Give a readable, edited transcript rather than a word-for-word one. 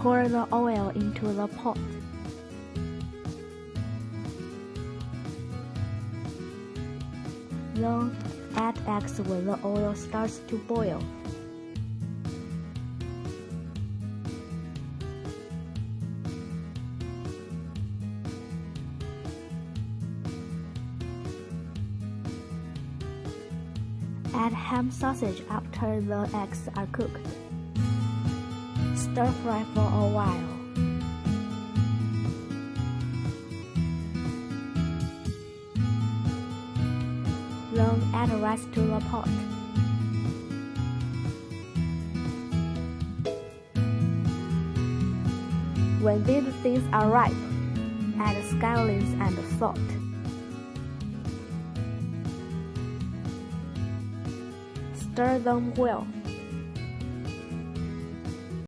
Pour the oil into the pot. Then add eggs when the oil starts to boil. Add ham sausage after the eggs are cooked. Stir fry for a while. Then add rice to the pot. When these things are ripe, add scallions and salt. Stir them well.